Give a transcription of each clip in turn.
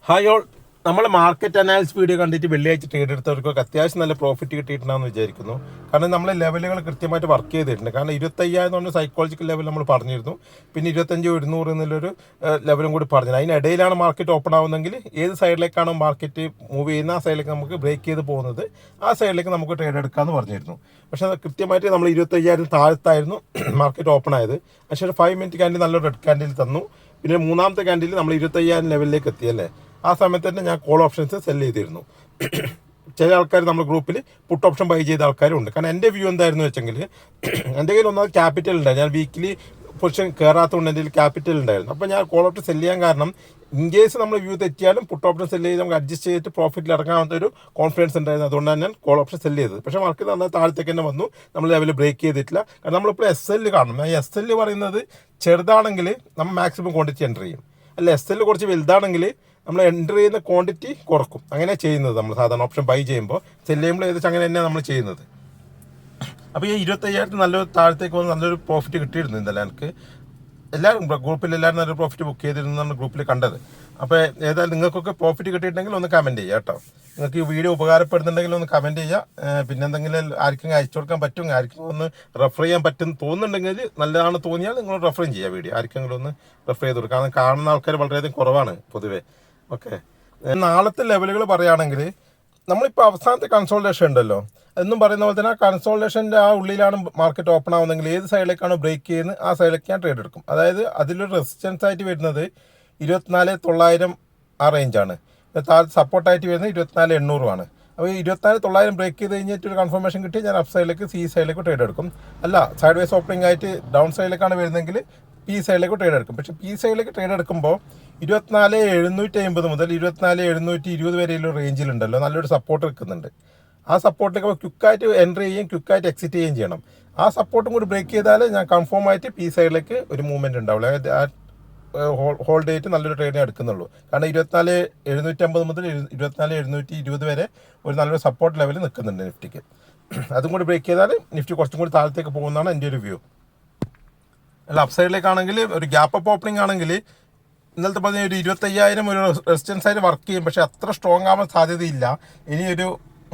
Hi all, നമ്മൾ market analysis video കണ്ടിട്ട് വെള്ളിയാഴ്ച ട്രേഡ് എടുത്തവർക്കൊക്കെ അത്യാവശ്യം നല്ല പ്രോഫിറ്റ് കിട്ടിയിട്ടുണ്ടെന്ന് വിചാരിക്കുന്നു. കാരണം നമ്മൾ ലെവലുകൾ കൃത്യമായിട്ട് വർക്ക് ചെയ്തിട്ടുണ്ട്. കാരണം 25,000 എന്ന് പറഞ്ഞ സൈക്കോളജിക്കൽ ലെവൽ നമ്മൾ പറഞ്ഞിരുന്നു. പിന്നെ 25,100 എന്നുള്ളൊരു ലെവലും കൂടി പറഞ്ഞു. അതിനിടയിലാണ് മാർക്കറ്റ് ഓപ്പൺ ആവുന്നതെങ്കിൽ ഏത് സൈഡിലേക്കാണോ മാർക്കറ്റ് മൂവ് ചെയ്യുന്ന ആ സൈഡിലേക്ക് നമുക്ക് ബ്രേക്ക് ചെയ്ത് പോകുന്നത്, ആ സൈഡിലേക്ക് നമുക്ക് ട്രേഡ് എടുക്കാമെന്ന് പറഞ്ഞിരുന്നു. പക്ഷേ അത് കൃത്യമായിട്ട് നമ്മൾ 25,000 താഴത്തായിരുന്നു മാർക്കറ്റ് ഓപ്പൺ ആയത്. പക്ഷേ ഒരു 5 മിനിറ്റ് ക്യാൻഡിൽ നല്ലൊരു റെഡ് ക്യാൻഡിൽ തന്നു. പിന്നെ മൂന്നാമത്തെ ക്യാൻഡിൽ നമ്മൾ 25,000 ലെവലിലേക്ക് എത്തിയല്ലേ. ആ സമയത്ത് തന്നെ ഞാൻ കോൾ ഓപ്ഷൻസ് സെല് ചെയ്തിരുന്നു. ചില ആൾക്കാർ നമ്മുടെ ഗ്രൂപ്പിൽ പുട്ട് ഓപ്ഷൻ ബൈ ചെയ്ത ആൾക്കാരുണ്ട്. കാരണം എൻ്റെ വ്യൂ എന്തായിരുന്നു വെച്ചെങ്കിൽ, എൻ്റെ കയ്യിൽ ഒന്നാമത് ക്യാപിറ്റൽ ഉണ്ടായിരുന്നു. ഞാൻ വീക്കിലി പൊസിഷൻ കയറാത്തതുകൊണ്ട് എൻ്റെ കയ്യിൽ ക്യാപിറ്റൽ ഉണ്ടായിരുന്നു. അപ്പോൾ ഞാൻ കോൾ ഓപ്ഷൻ സെല് ചെയ്യാൻ കാരണം, ഇൻ കേസ് നമ്മൾ വ്യൂ തെറ്റിയാലും പുട്ട് ഓപ്ഷൻ സെല് ചെയ്ത് നമുക്ക് അഡ്ജസ്റ്റ് ചെയ്തിട്ട് പ്രോഫിറ്റിൽ ഇറങ്ങാവുന്ന ഒരു കോൺഫിഡൻസ് ഉണ്ടായിരുന്നു. അതുകൊണ്ടാണ് ഞാൻ കോൾ ഓപ്ഷൻ സെല് ചെയ്തത്. പക്ഷേ മാർക്കറ്റ് നന്നായി താഴത്തേക്ക് തന്നെ വന്നു. നമ്മൾ ലെവൽ ബ്രേക്ക് ചെയ്തിട്ടില്ല. കാരണം നമ്മളിപ്പോൾ എസ് എൽ കാണണം. ഈ എസ് എൽ പറയുന്നത് ചെറുതാണെങ്കിൽ നമ്മൾ മാക്സിമം ക്വാണ്ടിറ്റി എൻ്റർ ചെയ്യും. അല്ല, എസ് എൽ കുറച്ച് വലുതാണെങ്കിൽ നമ്മൾ എൻ്റർ ചെയ്യുന്ന ക്വാണ്ടിറ്റി കുറക്കും. അങ്ങനെ ചെയ്യുന്നത് നമ്മൾ സാധാരണ ഓപ്ഷൻ ബൈ ചെയ്യുമ്പോൾ. സെല് ചെയ്യുമ്പോൾ ഏകദേശം അങ്ങനെ തന്നെയാണ് നമ്മൾ ചെയ്യുന്നത്. അപ്പോൾ ഈ 25,000 നല്ലൊരു താഴത്തേക്ക് വന്ന് നല്ലൊരു പ്രോഫിറ്റ് കിട്ടിയിരുന്നു ഇന്നലെ എനിക്ക്. എല്ലാവരും ഗ്രൂപ്പിൽ എല്ലാവരും നല്ലൊരു പ്രോഫിറ്റ് ബുക്ക് ചെയ്തിരുന്നതാണ് ഗ്രൂപ്പിൽ കണ്ടത്. അപ്പോൾ ഏതായാലും നിങ്ങൾക്കൊക്കെ പ്രോഫിറ്റ് കിട്ടിയിട്ടുണ്ടെങ്കിൽ ഒന്ന് കമൻറ്റ് ചെയ്യുക കേട്ടോ. നിങ്ങൾക്ക് ഈ വീഡിയോ ഉപകാരപ്പെടുന്നുണ്ടെങ്കിൽ ഒന്ന് കമൻറ്റ് ചെയ്യുക. പിന്നെ എന്തെങ്കിലും ആർക്കെങ്കിലും അയച്ചു കൊടുക്കാൻ പറ്റുമെങ്കിൽ, ആർക്കെങ്കിലും ഒന്ന് റെഫർ ചെയ്യാൻ പറ്റും തോന്നുന്നുണ്ടെങ്കിൽ, നല്ലതാണ് തോന്നിയാൽ നിങ്ങൾ റെഫറും ചെയ്യുക വീഡിയോ. ആർക്കെങ്കിലും ഒന്ന് റെഫർ ചെയ്ത് കൊടുക്കുക. കാരണം കാണുന്ന ആൾക്കാർ വളരെയധികം കുറവാണ് പൊതുവേ. ഓക്കെ, നാളത്തെ ലെവലുകൾ പറയുകയാണെങ്കിൽ, നമ്മളിപ്പോൾ അവസാനത്തെ കൺസോൾട്ടേഷൻ ഉണ്ടല്ലോ, എന്നും പറയുന്ന പോലെ തന്നെ ആ കൺസോൾട്ടേഷൻ്റെ ആ ഉള്ളിലാണ് മാർക്കറ്റ് ഓപ്പൺ ആവുന്നതെങ്കിൽ ഏത് സൈഡിലേക്കാണോ ബ്രേക്ക് ചെയ്യുന്നത് ആ സൈഡിലേക്ക് ഞാൻ ട്രേഡ് എടുക്കും. അതായത് അതിലൊരു റെസിസ്റ്റൻസ് ആയിട്ട് വരുന്നത് 24,900 ആ റേഞ്ചാണ്. താഴത്ത് സപ്പോർട്ടായിട്ട് വരുന്നത് 24,800 അപ്പോൾ 24,900 ബ്രേക്ക് ചെയ്ത് കഴിഞ്ഞിട്ട് ഒരു കൺഫർമേഷൻ കിട്ടി ഞാൻ അപ്പ് സൈഡിലേക്ക് സി സൈഡിലേക്ക് ട്രേഡ് എടുക്കും. അല്ല, സൈഡ് വേസ് ഓപ്പണിംഗ് ആയിട്ട് ഡൗൺ സൈഡിലേക്കാണ് വരുന്നതെങ്കിൽ പി സൈഡിലേക്ക് ട്രേഡ് എടുക്കും. പക്ഷേ പി സൈഡിലേക്ക് ട്രേഡ് എടുക്കുമ്പോൾ 24,750 മുതൽ 24,720 വരെയുള്ള റേഞ്ചിലുണ്ടല്ലോ നല്ലൊരു സപ്പോർട്ട് നിൽക്കുന്നുണ്ട്. ആ സപ്പോർട്ടിലേക്ക് ക്വിക്കായിട്ട് എൻട്രി ചെയ്യുകയും ക്വിക്കായിട്ട് എക്സിറ്റ് ചെയ്യുകയും ചെയ്യണം. ആ സപ്പോർട്ടും കൂടി ബ്രേക്ക് ചെയ്താൽ ഞാൻ കൺഫേം ആയിട്ട് പി സൈഡിലേക്ക് ഒരു മൂവ്മെൻറ്റ് ഉണ്ടാവുള്ളൂ. ആ ഹോൾഡ് ചെയ്തിട്ട് നല്ലൊരു ട്രേഡിനെ എടുക്കുന്നുള്ളൂ. കാരണം 24,750 മുതൽ 24,720 വരെ ഒരു നല്ലൊരു സപ്പോർട്ട് ലെവൽ നിൽക്കുന്നുണ്ട് നിഫ്റ്റിക്ക്. അതും കൂടി ബ്രേക്ക് ചെയ്താൽ നിഫ്റ്റി കുറച്ചും കൂടി താഴത്തേക്ക് പോകുന്നതാണ് എൻ്റെ ഒരു വ്യൂ. അല്ല, അപ്പ് സൈഡിലേക്കാണെങ്കിൽ ഒരു ഗ്യാപ്പ് അപ്പ് ഓപ്പണിംഗ് ആണെങ്കിൽ ഇന്നലത്തെ പറഞ്ഞ ഒരു 25,000 ഒരു റെസിസ്റ്റൻസ് ആയിട്ട് വർക്ക് ചെയ്യും. പക്ഷേ അത്ര സ്ട്രോങ് ആവാൻ സാധ്യതയില്ല. ഇനി ഒരു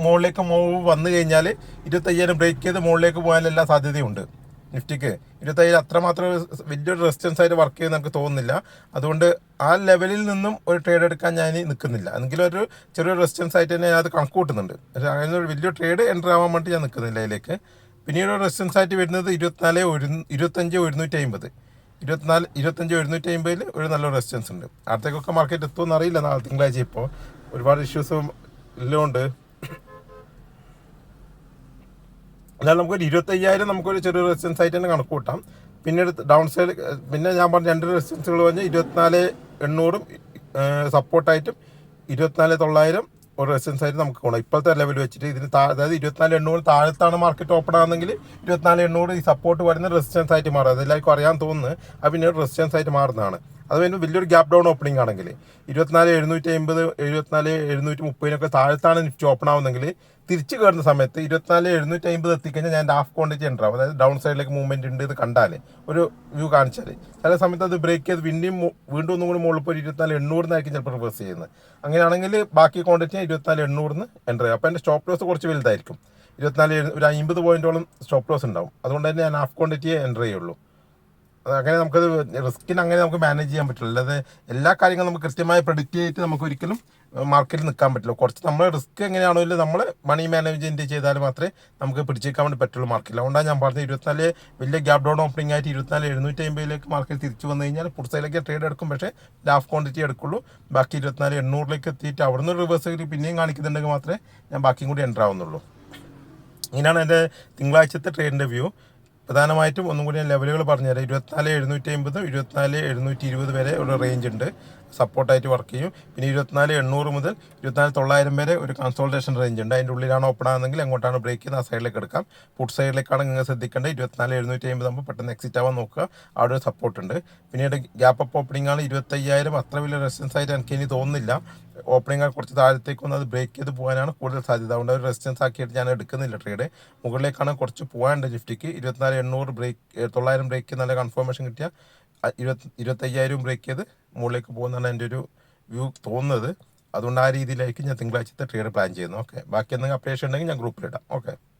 മുകളിലേക്ക് മൂവ് വന്നു കഴിഞ്ഞാൽ 25,000 ബ്രേക്ക് ചെയ്ത് മുകളിലേക്ക് പോകാനെല്ലാം സാധ്യതയുണ്ട് നിഫ്റ്റിക്ക്. 25,000 അത്രമാത്രം വലിയൊരു റെസിസ്റ്റൻസ് ആയിട്ട് വർക്ക് ചെയ്യുന്ന എനിക്ക് തോന്നുന്നില്ല. അതുകൊണ്ട് ആ ലെവലിൽ നിന്നും ഒരു ട്രേഡ് എടുക്കാൻ ഞാൻ നിൽക്കുന്നില്ല. എങ്കിലും ഒരു ചെറിയൊരു റെസിസ്റ്റൻസ് ആയിട്ട് തന്നെ ഞാൻ അത് കണക്ക് കൂട്ടുന്നുണ്ട്. പക്ഷേ അങ്ങനെ ഒരു വലിയ ട്രേഡ് എൻ്റർ ആവാൻ വേണ്ടി ഞാൻ നിൽക്കുന്നില്ല അതിലേക്ക്. പിന്നീട് റെസിസ്റ്റൻസ് ആയിട്ട് വരുന്നത് 25,150 25,150 ഒരു നല്ല റെസിസ്റ്റൻസ് ഉണ്ട്. അടുത്തേക്കൊക്കെ മാർക്കറ്റ് എത്തുമെന്ന് അറിയില്ല. നാളെ തിങ്കളാഴ്ച ഇപ്പോൾ ഒരുപാട് ഇഷ്യൂസും എല്ലാം. എന്നാൽ നമുക്കൊരു 25,000 നമുക്കൊരു ചെറിയ റെസിസ്റ്റൻസ് ആയിട്ട് തന്നെ കണക്ക് കൂട്ടാം. പിന്നീട് ഡൗൺ സൈഡ് പിന്നെ ഞാൻ പറഞ്ഞ രണ്ട് റെസിസ്റ്റൻസുകൾ പറഞ്ഞ് 24,800 സപ്പോർട്ടായിട്ടും 24,900 ഒരു റെസിസ്റ്റൻസ് ആയിട്ട് നമുക്ക് പോകണം. ഇപ്പോഴത്തെ ലെവൽ വെച്ചിട്ട് ഇതിന് അതായത് 24,800 താഴത്താണ് മാർക്കറ്റ് ഓപ്പൺ ആകുന്നെങ്കിൽ 24,800 ഈ സപ്പോർട്ട് വരുന്ന റെസിസ്റ്റൻസ് ആയിട്ട് മാറും. അതെല്ലാവർക്കും അറിയാൻ തോന്നുന്നു. അത് പിന്നീട് റെസിസ്റ്റൻസ് ആയിട്ട് മാറുന്നതാണ്. അത് കഴിഞ്ഞ് വലിയൊരു ഗ്യാപ്പ് ഡൗൺ ഓപ്പണിംഗ് ആണെങ്കിൽ 24,750 24,730 താഴത്താണ് നിഫ്റ്റി ഓപ്പൺ ആവുന്നെങ്കിൽ തിരിച്ച് കയറുന്ന സമയത്ത് 24,750 എത്തിക്കഴിഞ്ഞാൽ ഞാൻ ഹാഫ് ക്വാണ്ടിറ്റി ഉണ്ടാവും. അതായത് ഡൗൺ സൈഡിലേക്ക് മൂവ്മെൻറ്റ് ഉണ്ട് ഇത് കണ്ടാൽ ഒരു വ്യൂ കാണിച്ചാൽ ചില സമയത്ത് അത് ബ്രേക്ക് ചെയ്ത് വീണ്ടും ഒന്നും കൂടി മുകളിൽ പോയി 24,800 ചിലപ്പോൾ റിവേഴ്സ് ചെയ്യുന്നത്. അങ്ങനെയാണെങ്കിൽ ബാക്കി ക്വാണ്ടിറ്റി 24,800 എൻ്റർ ചെയ്യും. അപ്പോൾ എൻ്റെ സ്റ്റോപ്പ് ലോസ് കുറച്ച് വലുതായിരിക്കും. 24,000 ഒരു 50 പോയിൻറ്റോളം സ്റ്റോപ്പ് ലോസ് ഉണ്ടാവും. അതുകൊണ്ട് തന്നെ ഞാൻ ഹാഫ് ക്വാണ്ടിറ്റിയെ എൻ്റർ ചെയ്യുള്ളൂ. അങ്ങനെ നമുക്കത് റിസ്കിന് അങ്ങനെ നമുക്ക് മാനേജ് ചെയ്യാൻ പറ്റില്ല. അല്ലാതെ എല്ലാ കാര്യങ്ങളും നമുക്ക് കൃത്യമായി പ്രെഡിക്റ്റ് ചെയ്തിട്ട് നമുക്ക് ഒരിക്കലും മാർക്കറ്റിൽ നിൽക്കാൻ പറ്റില്ല. കുറച്ച് നമ്മൾ റിസ്ക് എങ്ങനെയാണെങ്കിലും നമ്മൾ മണി മാനേജ്മെൻറ്റ് ചെയ്താൽ മാത്രമേ നമുക്ക് പിടിച്ചേക്കാൻ വേണ്ടി പറ്റുള്ളൂ മാർക്കറ്റിൽ. അതുകൊണ്ടാണ് ഞാൻ പറഞ്ഞത് 24 വലിയ ഗ്യാപ്പ് ഡൗൺ ഓപ്പണിംഗ് ആയിട്ട് 24,750 മാർക്കറ്റ് തിരിച്ചു വന്നു കഴിഞ്ഞാൽ പുറത്തേക്ക് ട്രേഡ് എടുക്കും. പക്ഷേ ഹാഫ് ക്വാണ്ടിറ്റി എടുക്കുള്ളൂ. ബാക്കി 24,800 എത്തിയിട്ട് അവിടുന്ന് റിവേഴ്സ് പിന്നെയും കാണിക്കുന്നുണ്ടെങ്കിൽ മാത്രമേ ഞാൻ ബാക്കിയും കൂടി എൻ്റർ ആവുന്നുള്ളൂ. ഇങ്ങനെയാണ് എൻ്റെ തിങ്കളാഴ്ചത്തെ ട്രേഡിൻ്റെ വ്യൂ. പ്രധാനമായിട്ടും ഒന്നും കൂടി ഞാൻ ലെവലുകൾ പറഞ്ഞുതരാം. 24,750 24,720 വരെ ഒരു റേഞ്ച് ഉണ്ട്, സപ്പോർട്ടായിട്ട് വർക്ക് ചെയ്യും. പിന്നെ 24,800 മുതൽ 24,900 വരെ ഒരു കൺസോൾട്ടേഷൻ റേഞ്ച് ഉണ്ട്. അതിൻ്റെ ഉള്ളിലാണ് ഓപ്പൺ ആകുന്നെങ്കിൽ എങ്ങോട്ടാണ് ബ്രേക്ക് ചെയ്യുന്നത് ആ സൈഡിലേക്ക് എടുക്കാം. പുട്ട് സൈഡിലേക്കാണ് നിങ്ങൾ ശ്രദ്ധിക്കേണ്ടത്. 24,750 ആകുമ്പോൾ പെട്ടെന്ന് എക്സിറ്റ് ആവാൻ നോക്കുക. അവിടെ ഒരു സപ്പോർട്ട് ഉണ്ട്. പിന്നീട് ഗ്യാപ്പ് അപ്പ് ഓപ്പണിംഗ് ആണ് 25,000 അത്ര വലിയ റെസിസ്റ്റൻസ് ആയിട്ട് എനിക്ക് ഇനി തോന്നുന്നില്ല. ഓപ്പണിംഗ് കുറച്ച് താഴത്തേക്ക് വന്ന് അത് ബ്രേക്ക് ചെയ്ത് പോകാനാണ് കൂടുതൽ സാധ്യത. അതുകൊണ്ട് ഒരു റെസിസ്റ്റൻസ് ആക്കിയിട്ട് ഞാൻ എടുക്കുന്നില്ല ട്രേഡ്. മുകളിലേക്കാണ് കുറച്ച് പോകാനുണ്ട് നിഫ്റ്റിക്ക്. 24,800 ബ്രേക്ക് 900 ബ്രേക്ക് നല്ല കൺഫർമേഷൻ കിട്ടിയാൽ 25,000 ബ്രേക്ക് ചെയ്ത് മുകളിലേക്ക് പോകുന്നതാണ് എൻ്റെ ഒരു വ്യൂ തോന്നുന്നത്. അതുകൊണ്ട് ആ രീതിയിലായിരിക്കും ഞാൻ തിങ്കളാഴ്ചത്തെ ട്രേഡ് പ്ലാൻ ചെയ്യുന്നു. ഓക്കെ, ബാക്കി എന്തെങ്കിലും അപ്ഡേഷൻ ഉണ്ടെങ്കിൽ ഞാൻ ഗ്രൂപ്പിലിടാം. ഓക്കെ.